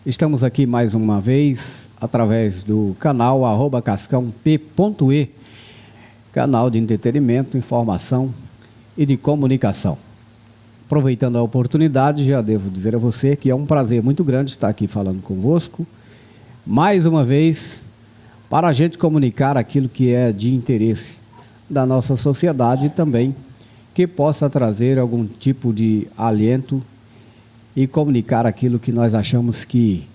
Estamos aqui mais uma vez através do canal @cascãop.e, canal de entretenimento, informação e de comunicação. Aproveitando a oportunidade, já devo dizer a você que é um prazer muito grande estar aqui falando convosco, mais uma vez, para a gente comunicar aquilo que é de interesse da nossa sociedade e também que possa trazer algum tipo de alento e comunicar aquilo que nós achamos que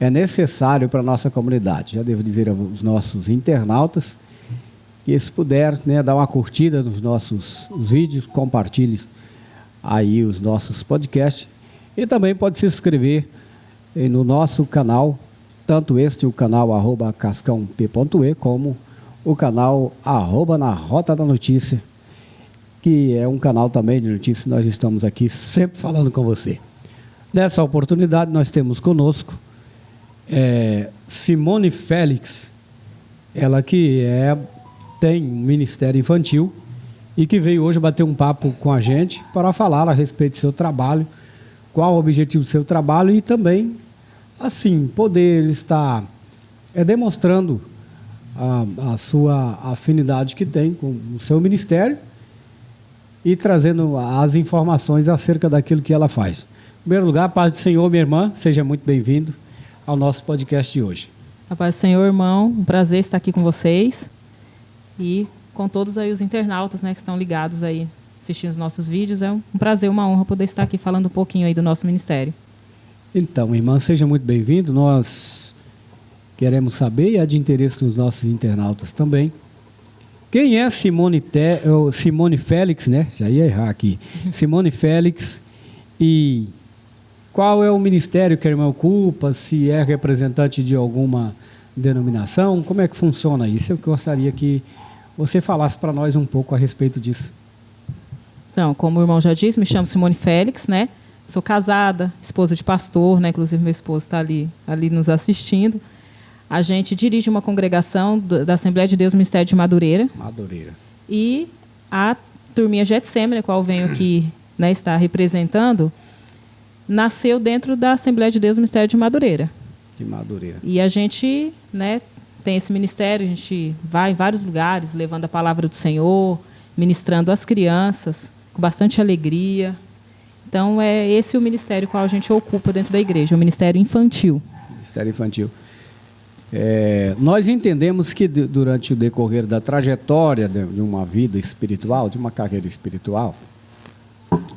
é necessário para a nossa comunidade. Já devo dizer aos nossos internautas que, se puder, dar uma curtida nos nossos vídeos, compartilhe aí os nossos podcasts e também pode se inscrever no nosso canal, tanto o canal @cascãop.e, como o canal @na Rota da Notícia, que é um canal também de notícias. Nós estamos aqui sempre falando com você. Nessa oportunidade nós temos conosco Simone Félix, ela que tem um ministério infantil e que veio hoje bater um papo com a gente para falar a respeito do seu trabalho, qual o objetivo do seu trabalho e também, assim, poder estar demonstrando a sua afinidade que tem com o seu ministério e trazendo as informações acerca daquilo que ela faz. Em primeiro lugar, paz do Senhor, minha irmã, seja muito bem-vindo ao nosso podcast de hoje. A paz do Senhor, irmão, um prazer estar aqui com vocês e com todos aí os internautas, que estão ligados aí, assistindo os nossos vídeos. É um prazer, uma honra poder estar aqui falando um pouquinho aí do nosso ministério. Então, irmã, seja muito bem-vindo. Nós queremos saber, e é de interesse dos nossos internautas também, quem é Simone Félix, Já ia errar aqui. Simone Félix, e qual é o ministério que a irmã ocupa, se é representante de alguma denominação, como é que funciona isso? Eu gostaria que você falasse para nós um pouco a respeito disso. Então, como o irmão já disse, me chamo Simone Félix, Sou casada, esposa de pastor, Inclusive meu esposo está ali nos assistindo. A gente dirige uma congregação da Assembleia de Deus Ministério de Madureira. E a turminha Getsemane, a qual venho aqui estar representando, nasceu dentro da Assembleia de Deus Ministério de Madureira. E a gente tem esse ministério, a gente vai em vários lugares, levando a palavra do Senhor, ministrando às crianças, com bastante alegria. Então, é esse o ministério qual a gente ocupa dentro da igreja, o ministério infantil. Ministério infantil. Nós entendemos que durante o decorrer da trajetória de uma vida espiritual, de uma carreira espiritual,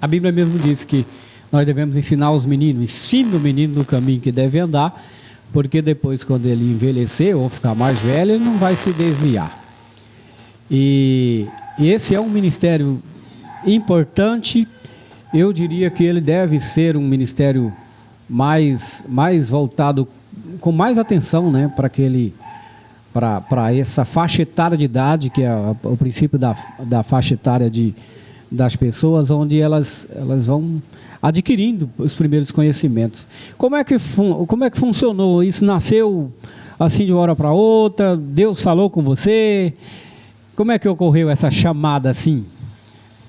a Bíblia mesmo diz que nós devemos ensinar os meninos, ensina o menino no caminho que deve andar, porque depois, quando ele envelhecer ou ficar mais velho, ele não vai se desviar. E esse é um ministério importante. Eu diria que ele deve ser um ministério mais voltado, com mais atenção, para essa faixa etária de idade, que é o princípio da faixa etária das pessoas, onde elas vão adquirindo os primeiros conhecimentos. Como é que funcionou? Isso nasceu assim de uma hora para outra? Deus falou com você? Como é que ocorreu essa chamada assim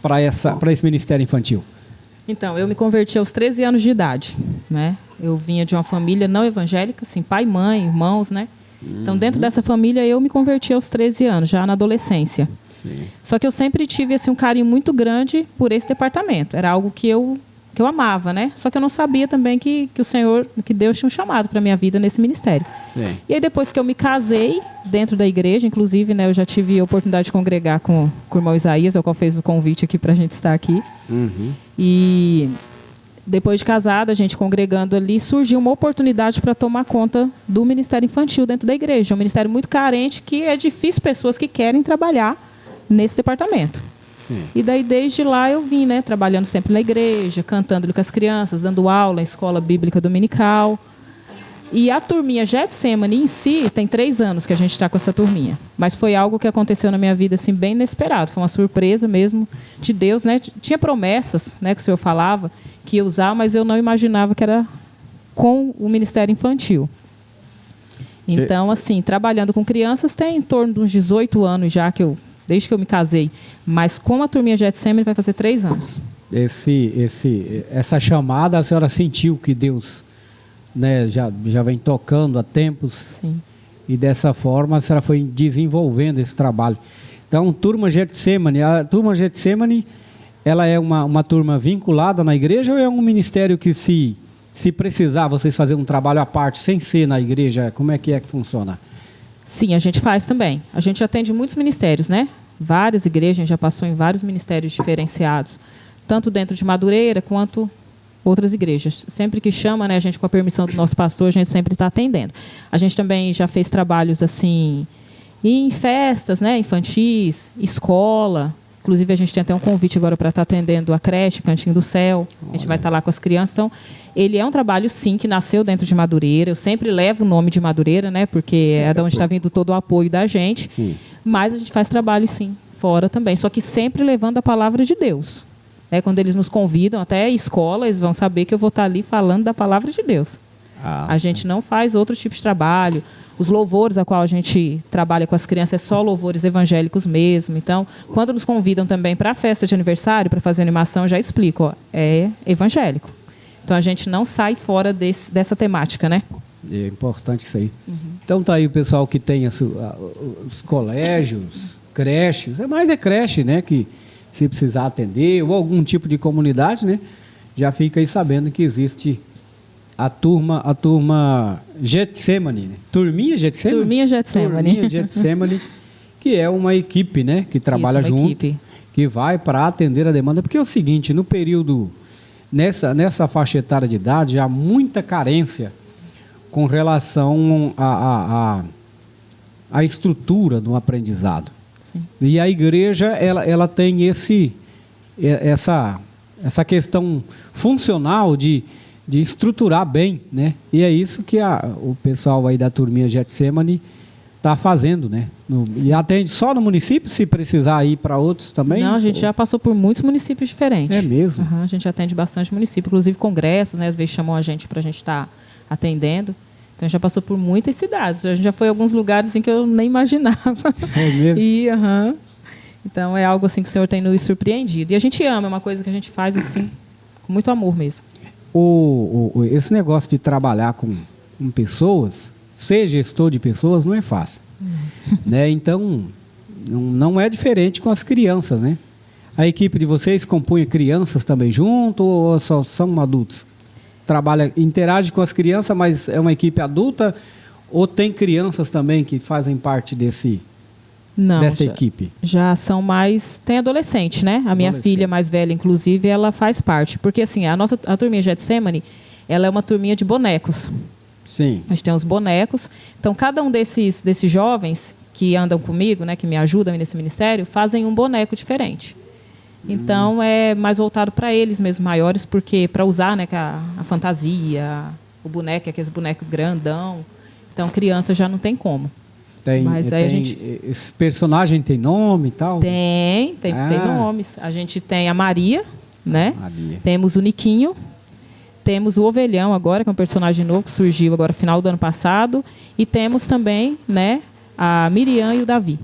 para esse ministério infantil? Então, eu me converti aos 13 anos de idade, Eu vinha de uma família não evangélica, assim, pai, mãe, irmãos, Então, dentro dessa família, eu me converti aos 13 anos, já na adolescência. Sim. Só que eu sempre tive um carinho muito grande por esse departamento. Era algo que eu amava, Só que eu não sabia também que o Senhor, que Deus tinha um chamado para a minha vida nesse ministério. Sim. E aí, depois que eu me casei dentro da igreja, inclusive, eu já tive a oportunidade de congregar com o irmão Isaías, o qual fez o convite aqui para a gente estar aqui. E depois de casada, a gente congregando ali, surgiu uma oportunidade para tomar conta do ministério infantil dentro da igreja. Um ministério muito carente, que é difícil pessoas que querem trabalhar nesse departamento. Sim. E daí, desde lá, eu vim, trabalhando sempre na igreja, cantando com as crianças, dando aula em escola bíblica dominical. E a turminha Getsemane em si, tem 3 anos que a gente está com essa turminha. Mas foi algo que aconteceu na minha vida, assim, bem inesperado. Foi uma surpresa mesmo de Deus, Tinha promessas, que o Senhor falava que ia usar, mas eu não imaginava que era com o ministério infantil. Então, assim, trabalhando com crianças, tem em torno de uns 18 anos já desde que eu me casei. Mas com a turminha Getsemane vai fazer 3 anos. Essa chamada, a senhora sentiu que Deus né, já vem tocando há tempos. Sim. E dessa forma a senhora foi desenvolvendo esse trabalho. Então, Turma Getsemane, a Turma Getsemane, ela é uma turma vinculada na igreja ou é um ministério que se precisar vocês fazerem um trabalho à parte, sem ser na igreja, como é que funciona? Sim, a gente faz também. A gente atende muitos ministérios, né? Várias igrejas, a gente já passou em vários ministérios diferenciados, tanto dentro de Madureira quanto outras igrejas. Sempre que chama, né, a gente, com a permissão do nosso pastor, a gente sempre está atendendo. A gente também já fez trabalhos assim em festas, né, infantis, escola. Inclusive, a gente tem até um convite agora para estar atendendo a creche, Cantinho do Céu. A gente vai estar lá com as crianças. Então, ele é um trabalho, sim, que nasceu dentro de Madureira. Eu sempre levo o nome de Madureira, né, porque é de onde está vindo todo o apoio da gente. Mas a gente faz trabalho, sim, fora também. Só que sempre levando a palavra de Deus. Quando eles nos convidam, até a escola, eles vão saber que eu vou estar ali falando da palavra de Deus. A gente não faz outro tipo de trabalho. Os louvores a qual a gente trabalha com as crianças é só louvores evangélicos mesmo. Então, quando nos convidam também para a festa de aniversário, para fazer animação, eu já explico, é evangélico. Então, a gente não sai fora dessa temática, né? É importante isso aí. Então, tá aí o pessoal que tem os colégios, creches, é creche, né, que se precisar atender, ou algum tipo de comunidade, né, já fica aí sabendo que existe a turma Getsemane, né? Turminha Getsemane? Turminha Getsemane. Turminha Getsemane, que é uma equipe, né, que trabalha junto, equipe que vai para atender a demanda, porque é o seguinte, no período, nessa faixa etária de idade, há muita carência com relação à estrutura do aprendizado. Sim. E a igreja, ela tem essa questão funcional de estruturar bem, né? E é isso que o pessoal aí da turminha Getsemane está fazendo, né? E atende só no município, se precisar ir para outros também? Não, a gente já passou por muitos municípios diferentes. É mesmo? A gente atende bastante município, inclusive congressos, né? Às vezes chamam a gente para a gente estar atendendo. Então, já passou por muitas cidades. A gente já foi em alguns lugares assim, que eu nem imaginava. É mesmo? Então, é algo assim que o Senhor tem nos surpreendido. E a gente ama, é uma coisa que a gente faz assim, com muito amor mesmo. Esse negócio de trabalhar com pessoas, ser gestor de pessoas, não é fácil. Né? Então, não é diferente com as crianças, né? A equipe de vocês compunha crianças também junto ou só são adultos? Interage com as crianças, mas é uma equipe adulta ou tem crianças também que fazem parte dessa equipe? Já são mais... Tem adolescente, né? A minha filha mais velha, inclusive, ela faz parte. Porque, assim, a turminha Getsemane, ela é uma turminha de bonecos. Sim. A gente tem os bonecos. Então, cada um desses jovens que andam comigo, né, que me ajudam nesse ministério, fazem um boneco diferente. Então, é mais voltado para eles mesmo, maiores, porque para usar, né, a fantasia, o boneco, aqueles bonecos grandão. Então, criança já não tem como. Mas aí esse personagem tem nome e tal? Tem nomes. A gente tem a Maria, né? Temos o Niquinho, temos o Ovelhão agora, que é um personagem novo que surgiu agora no final do ano passado. E temos também, né, a Miriam e o Davi.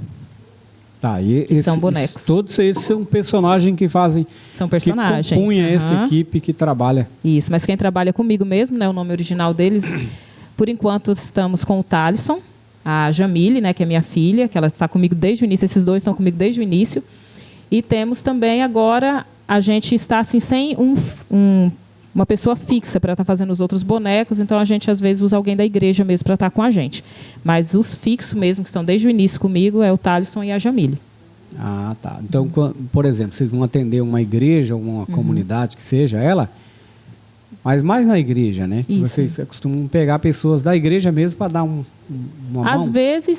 Tá, que são bonecos. Todos esses são personagens que fazem... São personagens. Que compunha essa equipe que trabalha. Isso, mas quem trabalha comigo mesmo, né, o nome original deles, por enquanto estamos com o Thalisson, a Jamile, né, que é minha filha, que ela está comigo desde o início, esses dois estão comigo desde o início. E temos também agora, a gente está assim, sem uma pessoa fixa para estar fazendo os outros bonecos, então a gente às vezes usa alguém da igreja mesmo para estar com a gente. Mas os fixos mesmo, que estão desde o início comigo, é o Thalisson e a Jamile. Ah, tá. Então, por exemplo, vocês vão atender uma igreja, uma comunidade que seja ela, mas mais na igreja, né? Que vocês costumam pegar pessoas da igreja mesmo para dar uma mão? Às vezes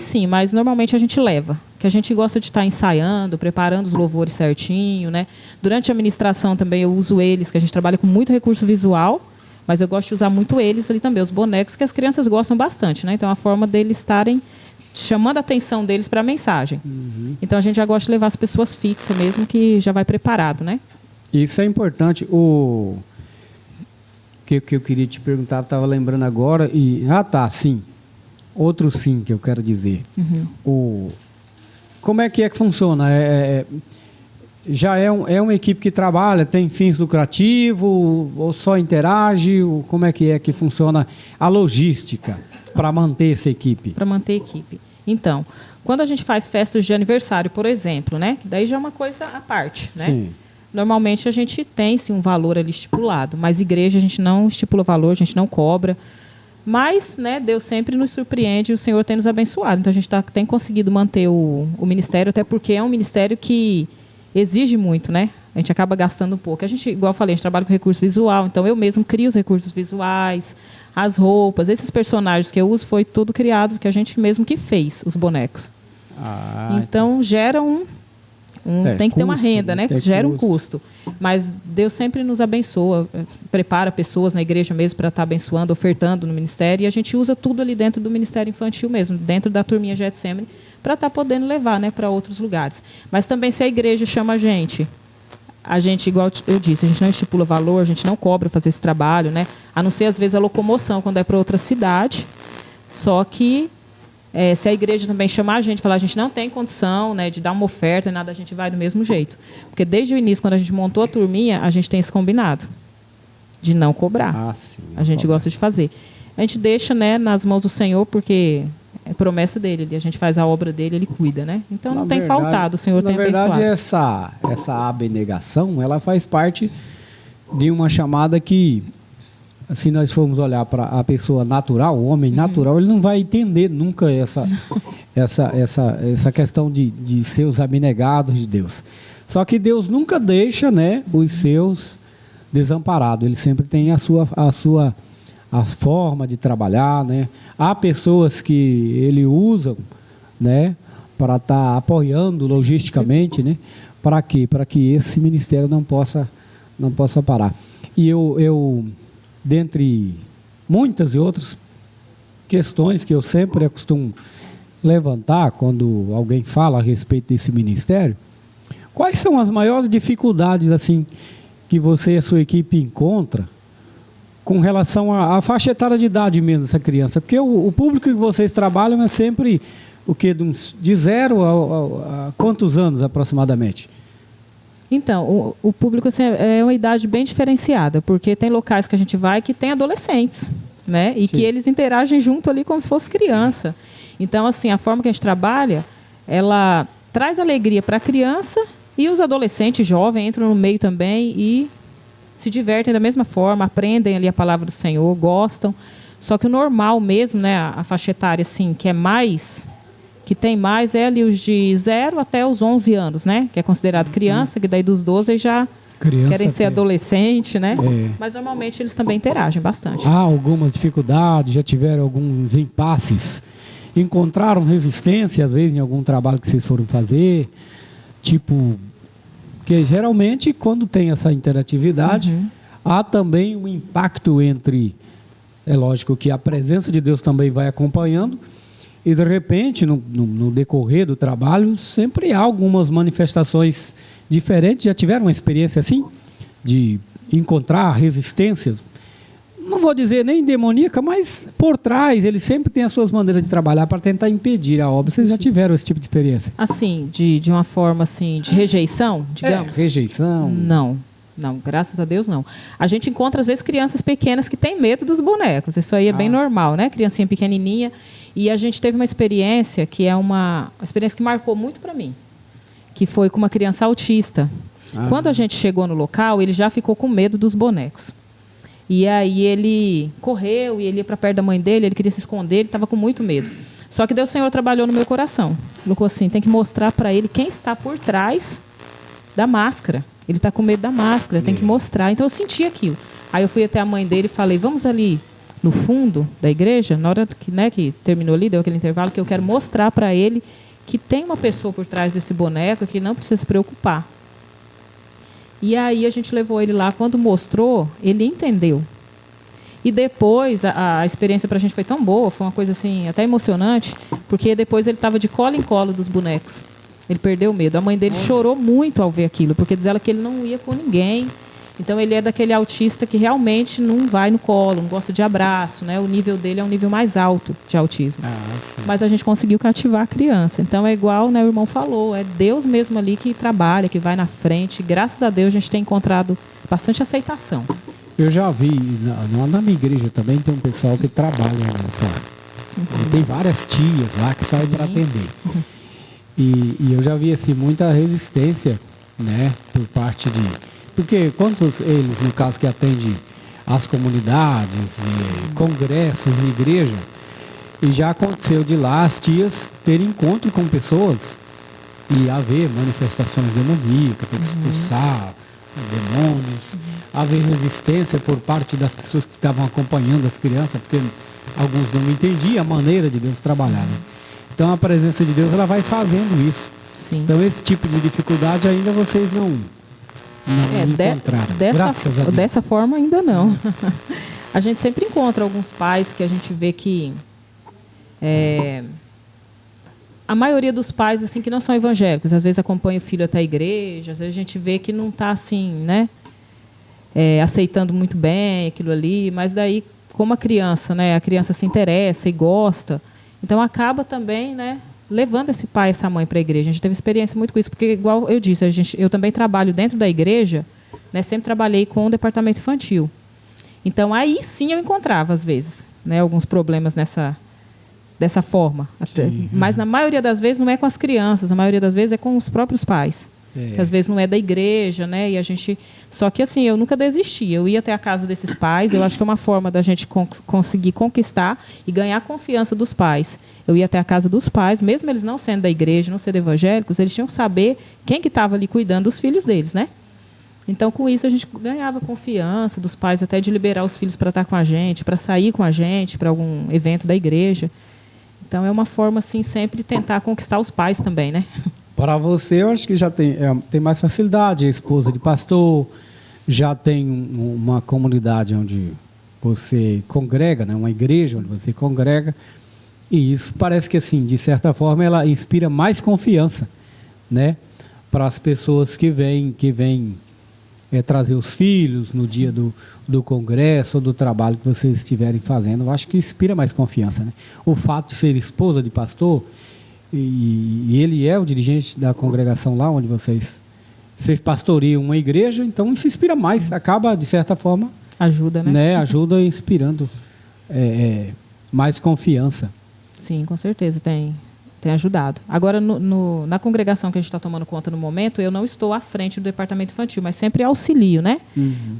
sim, mas normalmente a gente leva. Que a gente gosta de estar ensaiando, preparando os louvores certinho, né? Durante a ministração também eu uso eles, que a gente trabalha com muito recurso visual, mas eu gosto de usar muito eles ali também, os bonecos, que as crianças gostam bastante, né? Então, a forma deles estarem chamando a atenção deles para a mensagem. Então, a gente já gosta de levar as pessoas fixas mesmo, que já vai preparado, né? Isso é importante. O que eu queria te perguntar, estava lembrando agora, sim. Outro sim que eu quero dizer. Como é que funciona? já é uma equipe que trabalha, tem fins lucrativos, ou só interage? Como é que funciona a logística para manter essa equipe? Para manter a equipe. Então, quando a gente faz festas de aniversário, por exemplo, né? Que daí já é uma coisa à parte, né? Sim. Normalmente a gente tem sim um valor ali estipulado, mas igreja a gente não estipula valor, a gente não cobra. Mas, né, Deus sempre nos surpreende e o Senhor tem nos abençoado. Então a gente tem conseguido manter o ministério, até porque é um ministério que exige muito, né? A gente acaba gastando um pouco. A gente, igual eu falei, a gente trabalha com recurso visual, então eu mesmo crio os recursos visuais, as roupas, esses personagens que eu uso foi tudo criado, que a gente mesmo que fez, os bonecos. Então gera tem que ter uma renda, né? Gera um custo. Mas Deus sempre nos abençoa, prepara pessoas na igreja mesmo para estar abençoando, ofertando no ministério, e a gente usa tudo ali dentro do ministério infantil mesmo, dentro da turminha Getsemane, para estar podendo levar, né, para outros lugares. Mas também se a igreja chama a gente, igual eu disse, a gente não estipula valor, a gente não cobra fazer esse trabalho, né? A não ser, às vezes, a locomoção, quando é para outra cidade. Só que, se a igreja também chamar a gente, falar, a gente não tem condição, né, de dar uma oferta e nada, a gente vai do mesmo jeito. Porque desde o início, quando a gente montou a turminha, a gente tem esse combinado de não cobrar. Sim, a gente gosta de fazer. A gente deixa, né, nas mãos do Senhor, porque é promessa dele, a gente faz a obra dele, ele cuida, né? Então não tem faltado, o Senhor tem abençoado. Na verdade, essa abnegação, ela faz parte de uma chamada que, se nós formos olhar para a pessoa natural, o homem natural, ele não vai entender nunca essa questão de ser os abnegados de Deus. Só que Deus nunca deixa, né, os seus desamparados. Ele sempre tem a forma de trabalhar, né? Há pessoas que ele usa, né, para estar apoiando logisticamente, né? Para quê? Para que esse ministério não possa parar. E eu dentre muitas e outras questões que eu sempre costumo levantar quando alguém fala a respeito desse ministério, quais são as maiores dificuldades assim que você e a sua equipe encontra com relação à faixa etária de idade mesmo dessa criança? Porque o público que vocês trabalham é sempre o quê? De 0 a quantos anos aproximadamente? Então, o público assim, é uma idade bem diferenciada, porque tem locais que a gente vai que tem adolescentes, né? E que eles interagem junto ali como se fosse criança. Então, assim, a forma que a gente trabalha, ela traz alegria para a criança e os adolescentes jovens entram no meio também e se divertem da mesma forma, aprendem ali a palavra do Senhor, gostam. Só que o normal mesmo, né, a faixa etária assim, que tem mais é ali os de 0 até os 11 anos, né? Que é considerado criança, que daí dos 12 já querem ser adolescente, né? Mas normalmente eles também interagem bastante. Há algumas dificuldades, já tiveram alguns impasses, encontraram resistência às vezes em algum trabalho que vocês foram fazer, tipo, que geralmente quando tem essa interatividade, há também um impacto entre, é lógico que a presença de Deus também vai acompanhando, e de repente, no decorrer do trabalho, sempre há algumas manifestações diferentes. Já tiveram uma experiência assim, de encontrar resistências? Não vou dizer nem demoníaca, mas por trás, ele sempre tem as suas maneiras de trabalhar para tentar impedir a obra. Vocês já tiveram esse tipo de experiência? Assim, de uma forma assim, de rejeição, digamos? Rejeição? Não, graças a Deus não. A gente encontra, às vezes, crianças pequenas que têm medo dos bonecos. Isso aí é bem normal, né? Criancinha pequenininha. E a gente teve uma experiência que é uma experiência que marcou muito para mim, que foi com uma criança autista. Quando a gente chegou no local, ele já ficou com medo dos bonecos. E aí ele correu e ele ia para perto da mãe dele, ele queria se esconder, ele estava com muito medo. Só que Deus, o Senhor trabalhou no meu coração. Colocou assim, tem que mostrar para ele quem está por trás da máscara. Ele está com medo da máscara, tem que mostrar. Então eu senti aquilo. Aí eu fui até a mãe dele e falei, vamos ali no fundo da igreja, na hora que, né, que terminou ali, deu aquele intervalo, que eu quero mostrar para ele que tem uma pessoa por trás desse boneco que não precisa se preocupar. E aí a gente levou ele lá, quando mostrou, ele entendeu. E depois, a experiência para a gente foi tão boa, foi uma coisa assim, até emocionante, porque depois ele estava de colo em colo dos bonecos. Ele perdeu o medo. A mãe dele chorou muito ao ver aquilo, porque diz ela que ele não ia com ninguém. Então, ele é daquele autista que realmente não vai no colo, não gosta de abraço, né? O nível dele é um nível mais alto de autismo. Mas a gente conseguiu cativar a criança. Então, é igual, né, o irmão falou, é Deus mesmo ali que trabalha, que vai na frente. Graças a Deus, a gente tem encontrado bastante aceitação. Eu já vi, na minha igreja também tem um pessoal que trabalha nessa. Tem várias tias lá que saem para atender. E eu já vi assim, muita resistência, né, por parte de... Porque quantos eles, no caso que atende as comunidades, congressos, igreja, e já aconteceu de lá as tias terem encontro com pessoas e haver manifestações demoníacas, ter que expulsar demônios, haver resistência por parte das pessoas que estavam acompanhando as crianças, porque alguns não entendiam a maneira de Deus trabalhar. Né? Então a presença de Deus ela vai fazendo isso. Sim. Então esse tipo de dificuldade ainda vocês não encontraram. Dessa forma ainda não. A gente sempre encontra alguns pais que a gente vê que a maioria dos pais assim que não são evangélicos, às vezes acompanha o filho até a igreja, às vezes a gente vê que não está assim, né, aceitando muito bem aquilo ali, mas daí como a criança se interessa e gosta, então acaba também, né, levando esse pai e essa mãe para a igreja. A gente teve experiência muito com isso, porque, igual eu disse, eu também trabalho dentro da igreja, né, sempre trabalhei com o departamento infantil. Então, aí sim eu encontrava, às vezes, né, alguns problemas dessa forma. Mas, na maioria das vezes, não é com as crianças, a maioria das vezes é com os próprios pais. Que às vezes não é da igreja, né? E a gente... Só que assim, eu nunca desisti. Eu ia até a casa desses pais, eu acho que é uma forma da gente conseguir conquistar e ganhar a confiança dos pais. Eu ia até a casa dos pais, mesmo eles não sendo da igreja, não sendo evangélicos, eles tinham que saber quem que estava ali cuidando dos filhos deles, né? Então, com isso, a gente ganhava confiança dos pais, até de liberar os filhos para estar com a gente, para sair com a gente, para algum evento da igreja. Então, é uma forma, assim, sempre tentar conquistar os pais também, né? Para você, eu acho que já tem mais facilidade, é esposa de pastor, já tem uma comunidade onde você congrega, né? Uma igreja onde você congrega, e isso parece que, assim, de certa forma, ela inspira mais confiança, né? Para as pessoas que vêm trazer os filhos no dia do congresso ou do trabalho que vocês estiverem fazendo. Eu acho que inspira mais confiança, né? O fato de ser esposa de pastor... E ele é o dirigente da congregação lá onde vocês pastoreiam uma igreja, então isso inspira mais, acaba de certa forma ajuda, né? Ajuda inspirando mais confiança. Sim, com certeza tem ajudado. Agora na congregação que a gente está tomando conta no momento, eu não estou à frente do departamento infantil, mas sempre auxilio, né?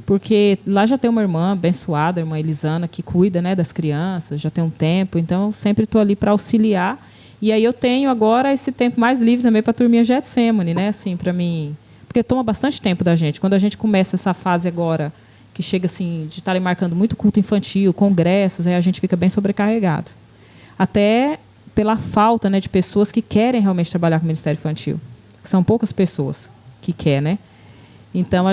Porque lá já tem uma irmã abençoada, a irmã Elisana, que cuida, né, das crianças, já tem um tempo, então eu sempre estou ali para auxiliar. E aí eu tenho agora esse tempo mais livre também para a turminha Getsemane, né? Assim, para mim... Porque toma bastante tempo da gente. Quando a gente começa essa fase agora, que chega assim, de estarem marcando muito culto infantil, congressos, aí a gente fica bem sobrecarregado. Até pela falta, né, de pessoas que querem realmente trabalhar com o Ministério Infantil. São poucas pessoas que querem, né? Então,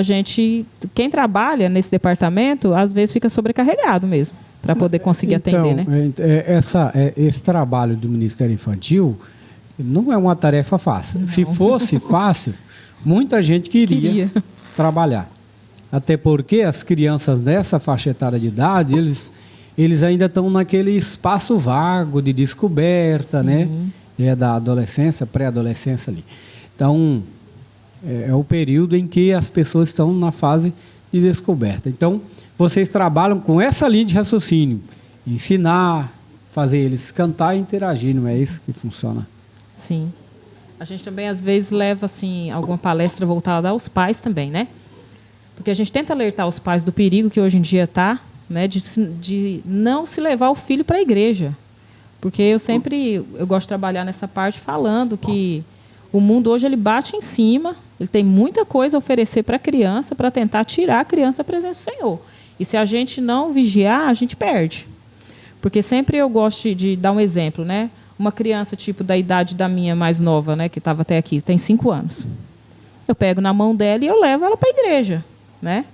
quem trabalha nesse departamento, às vezes fica sobrecarregado mesmo, para poder conseguir atender, né? Esse trabalho do Ministério Infantil não é uma tarefa fácil. Não. Se fosse fácil, muita gente queria trabalhar. Até porque as crianças dessa faixa etária de idade, eles ainda estão naquele espaço vago de descoberta, né? Da adolescência, pré-adolescência ali. Então, é o período em que as pessoas estão na fase de descoberta. Então, vocês trabalham com essa linha de raciocínio, ensinar, fazer eles cantar e interagir, não é isso que funciona? Sim. A gente também, às vezes, leva assim, alguma palestra voltada aos pais também, né? Porque a gente tenta alertar os pais do perigo que hoje em dia está, né, de não se levar o filho para a igreja. Porque eu gosto de trabalhar nessa parte falando que o mundo hoje ele bate em cima, ele tem muita coisa a oferecer para a criança, para tentar tirar a criança da presença do Senhor. E se a gente não vigiar, a gente perde. Porque sempre eu gosto de dar um exemplo, né? Uma criança tipo da idade da minha mais nova, né, que estava até aqui, tem 5 anos. Eu pego na mão dela e eu levo ela para a igreja, né?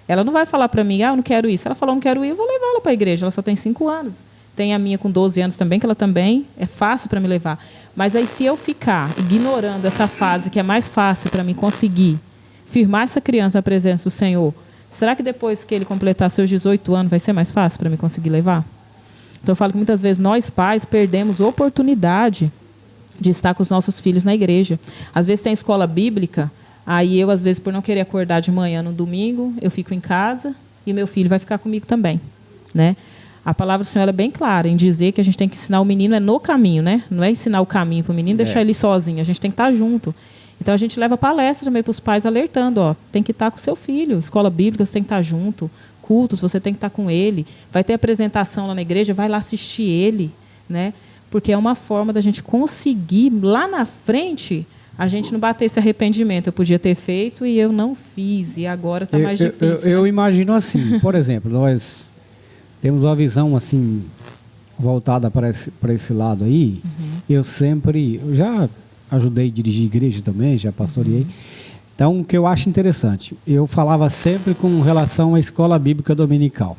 Ela não vai falar para mim, eu não quero ir. Se ela falou, não quero ir, eu vou levar ela para a igreja. Ela só tem 5 anos. Tem a minha com 12 anos também, que ela também é fácil para me levar. Mas aí, se eu ficar ignorando essa fase, que é mais fácil para mim conseguir firmar essa criança na presença do Senhor, será que depois que ele completar seus 18 anos vai ser mais fácil para mim conseguir levar? Então eu falo que muitas vezes nós pais perdemos oportunidade de estar com os nossos filhos na igreja. Às vezes tem escola bíblica, aí eu às vezes por não querer acordar de manhã no domingo, eu fico em casa e meu filho vai ficar comigo também, né? A palavra do Senhor é bem clara em dizer que a gente tem que ensinar o menino no caminho, né? Não é ensinar o caminho para o menino, deixar ele sozinho. A gente tem que estar junto. Então a gente leva palestra também para os pais alertando, tem que estar com o seu filho. Escola bíblica, você tem que estar junto. Cultos, você tem que estar com ele. Vai ter apresentação lá na igreja, vai lá assistir ele, né? Porque é uma forma da gente conseguir, lá na frente, a gente não bater esse arrependimento. Eu podia ter feito e eu não fiz, e agora está mais difícil. Eu imagino assim, por exemplo, nós temos uma visão assim, voltada para esse lado aí. Eu já ajudei a dirigir igreja também, já pastoreei. Então, o que eu acho interessante, eu falava sempre com relação à escola bíblica dominical.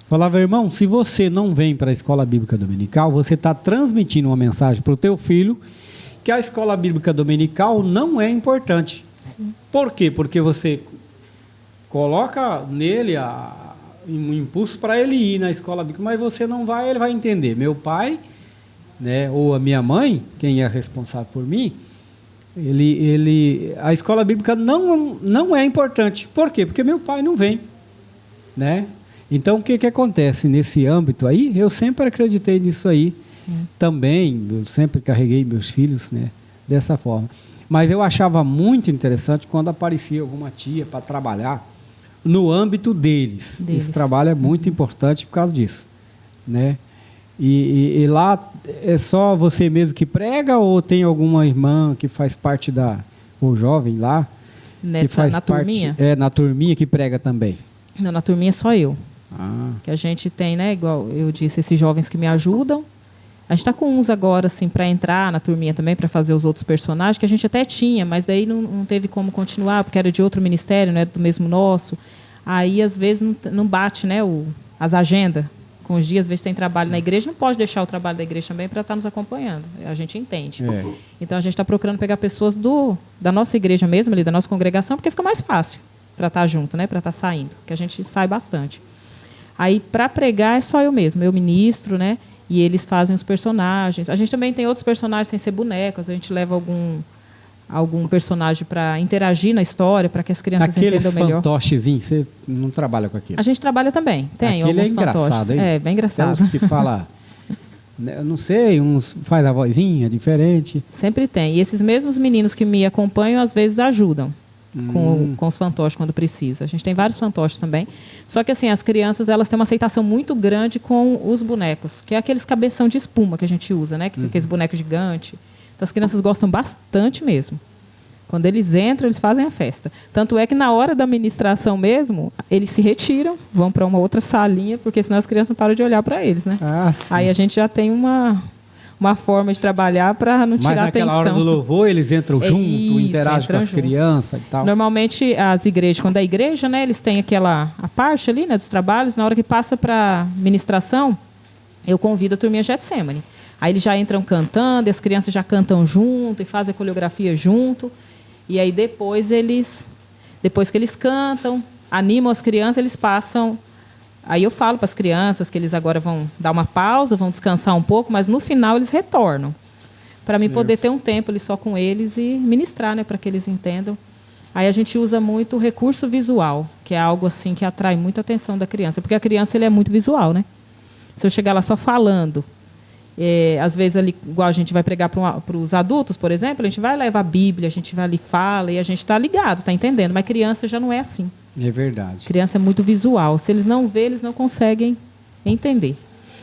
Falava, irmão, se você não vem para a escola bíblica dominical, você está transmitindo uma mensagem para o teu filho que a escola bíblica dominical não é importante. Sim. Por quê? Porque você coloca nele um impulso para ele ir na escola bíblica, mas você não vai, ele vai entender. Meu pai, né, ou a minha mãe, quem é responsável por mim, a escola bíblica não é importante. Por quê? Porque meu pai não vem, né? Então, o que acontece nesse âmbito aí? Eu sempre acreditei nisso aí. Sim. Também, eu sempre carreguei meus filhos, né, dessa forma. Mas eu achava muito interessante quando aparecia alguma tia para trabalhar no âmbito deles. Esse trabalho é muito importante por causa disso, né? E lá é só você mesmo que prega ou tem alguma irmã que faz parte ou jovem lá? Na turminha? Na turminha que prega também. Não, na turminha só eu. Que a gente tem, né, igual eu disse, esses jovens que me ajudam. A gente está com uns agora, assim, para entrar na turminha também, para fazer os outros personagens, que a gente até tinha, mas daí não teve como continuar, porque era de outro ministério, não era do mesmo nosso. Aí, às vezes, não bate, né, as agendas com os dias. Às vezes tem trabalho na igreja, não pode deixar o trabalho da igreja também para estar nos acompanhando. A gente entende. Então, a gente está procurando pegar pessoas da nossa igreja mesmo, ali, da nossa congregação, porque fica mais fácil para estar junto, né, para estar saindo, que a gente sai bastante. Aí, para pregar, é só eu mesmo. Eu ministro, né? E eles fazem os personagens. A gente também tem outros personagens sem ser bonecos. A gente leva algum personagem para interagir na história, para que as crianças entendam melhor. Aqueles fantochezinhos, você não trabalha com aquilo? A gente trabalha também. Tem alguns fantoches. Hein? É, bem engraçado. Tem uns que fala, eu não sei, uns faz a vozinha diferente. Sempre tem. E esses mesmos meninos que me acompanham, às vezes ajudam. Com os fantoches quando precisa. A gente tem vários fantoches também. Só que assim, as crianças elas têm uma aceitação muito grande com os bonecos, que é aqueles cabeção de espuma que a gente usa, né? Que fica aqueles bonecos gigantes. Então as crianças gostam bastante mesmo. Quando eles entram, eles fazem a festa. Tanto é que na hora da ministração mesmo, eles se retiram, vão para uma outra salinha, porque senão as crianças não param de olhar para eles, né? Aí a gente já tem uma forma de trabalhar para não tirar atenção. Mas naquela hora do louvor, eles entram junto, interagem com as crianças e tal. Normalmente, as igrejas, quando é igreja, né, eles têm a parte ali, né, dos trabalhos. Na hora que passa para ministração, eu convido a turminha Getsemane. Aí eles já entram cantando, e as crianças já cantam junto e fazem a coreografia junto. E aí depois que eles cantam, animam as crianças, eles passam. Aí eu falo para as crianças que eles agora vão dar uma pausa, vão descansar um pouco, mas no final eles retornam. Para mim poder ter um tempo ali só com eles e ministrar, né, para que eles entendam. Aí a gente usa muito o recurso visual, que é algo assim que atrai muita atenção da criança, porque a criança ele é muito visual, né? Se eu chegar lá só falando, às vezes ali, igual a gente vai pregar para os adultos, por exemplo, a gente vai levar a Bíblia, a gente vai ali fala e a gente está ligado, está entendendo, mas criança já não é assim. É verdade. Criança é muito visual. Se eles não vêem, eles não conseguem entender.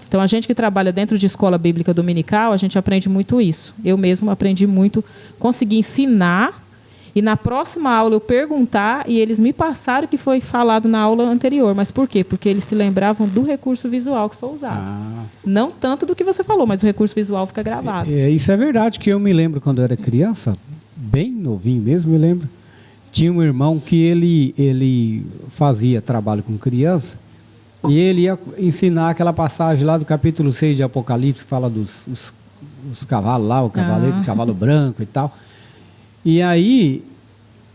Então, a gente que trabalha dentro de escola bíblica dominical, a gente aprende muito isso. Eu mesmo aprendi muito, consegui ensinar, e na próxima aula eu perguntar, e eles me passaram o que foi falado na aula anterior. Mas por quê? Porque eles se lembravam do recurso visual que foi usado. Não tanto do que você falou, mas o recurso visual fica gravado. Isso é verdade, que eu me lembro quando eu era criança, bem novinho mesmo, me lembro. Tinha um irmão que ele fazia trabalho com criança e ele ia ensinar aquela passagem lá do capítulo 6 de Apocalipse, que fala dos cavalos lá, o cavaleiro, o cavalo branco e tal. E aí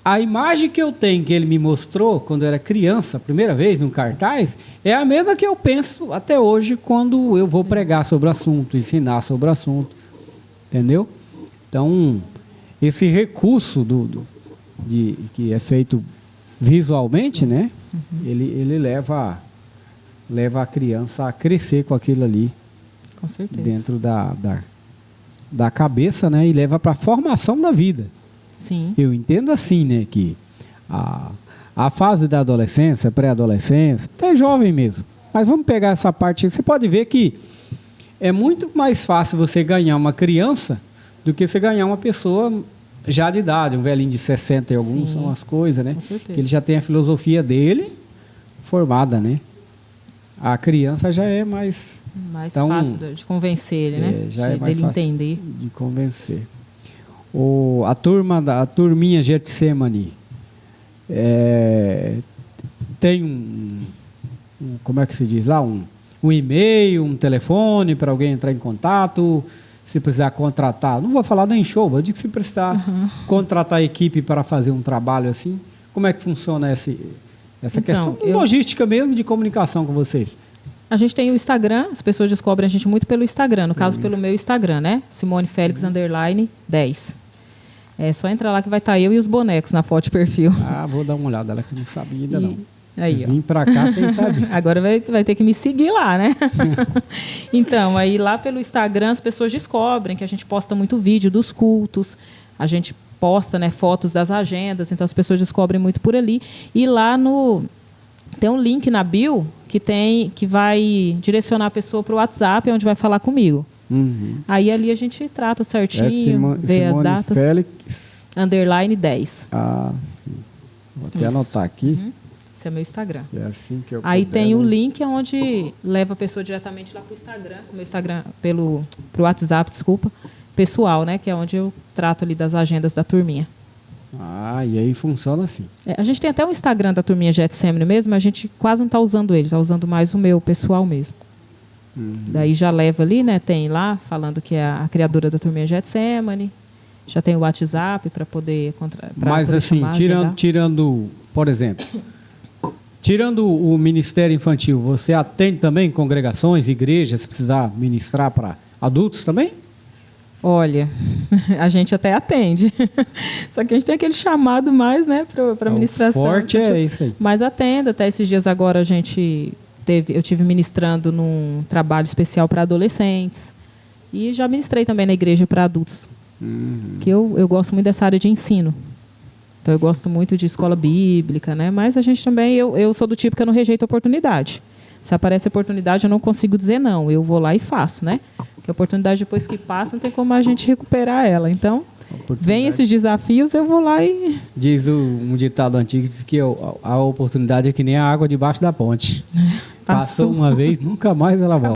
a imagem que eu tenho, que ele me mostrou quando eu era criança, a primeira vez, no cartaz, é a mesma que eu penso até hoje quando eu vou pregar sobre o assunto, ensinar sobre o assunto. Entendeu? Então, esse recurso que é feito visualmente, né? Ele leva a criança a crescer com aquilo ali. Com certeza. Dentro da cabeça, né? E leva para a formação da vida. Sim. Eu entendo assim, né? Que a fase da adolescência, pré-adolescência, até jovem mesmo. Mas vamos pegar essa parte. Você pode ver que é muito mais fácil você ganhar uma criança do que você ganhar uma pessoa já de idade, um velhinho de 60 e alguns, Sim, são as coisas, né? com certeza. Que ele já tem a filosofia dele formada, né? A criança já é mais então, fácil de convencer ele, né? Já é mais dele fácil entender. de convencer. A turminha Getsemane tem como é que se diz lá? Um e-mail, um telefone para alguém entrar em contato, se precisar contratar. Não vou falar nem show, eu digo que se precisar contratar a equipe para fazer um trabalho assim. Como é que funciona essa questão de logística mesmo, de comunicação com vocês? A gente tem o Instagram, as pessoas descobrem a gente muito pelo Instagram, no caso pelo meu Instagram, né? Simone Félix _10. É só entrar lá que vai estar eu e os bonecos na foto de perfil. Ah, vou dar uma olhada, ela que não sabia ainda não. Aí, vim para cá sem saber. Agora vai ter que me seguir lá, né? Então, aí lá pelo Instagram as pessoas descobrem que a gente posta muito vídeo dos cultos, a gente posta, né, fotos das agendas, então as pessoas descobrem muito por ali. E lá tem um link na bio que vai direcionar a pessoa para o WhatsApp, onde vai falar comigo. Aí ali a gente trata certinho, vê as datas. Félix _10. Ah, vou até anotar aqui. Esse é meu Instagram. É assim que eu Aí tem o link onde leva a pessoa diretamente lá para o Instagram, o meu Instagram, pro WhatsApp, desculpa, pessoal, né? Que é onde eu trato ali das agendas da turminha. Ah, e aí funciona assim. A gente tem até um Instagram da turminha Getsemane mesmo, mas a gente quase não está usando ele, está usando mais o meu pessoal mesmo. Daí já leva ali, né? Tem lá, falando que é a criadora da turminha Getsemane. Já tem o WhatsApp para poder mas poder assim, tirando, por exemplo, tirando o Ministério Infantil, você atende também congregações, igrejas, se precisar ministrar para adultos também? Olha, a gente até atende. Só que a gente tem aquele chamado mais, né, para ministração. O forte é isso aí. Mas atendo. Até esses dias agora eu tive ministrando num trabalho especial para adolescentes. E já ministrei também na igreja para adultos. Que eu gosto muito dessa área de ensino. Então eu gosto muito de escola bíblica, né? Mas a gente também, eu sou do tipo que eu não rejeito a oportunidade. Se aparece a oportunidade, eu não consigo dizer não. Eu vou lá e faço, né? Porque a oportunidade depois que passa, não tem como a gente recuperar ela. Então, vem esses desafios, eu vou lá e... Diz um ditado antigo que a oportunidade é que nem a água debaixo da ponte. Passou uma vez, nunca mais ela volta.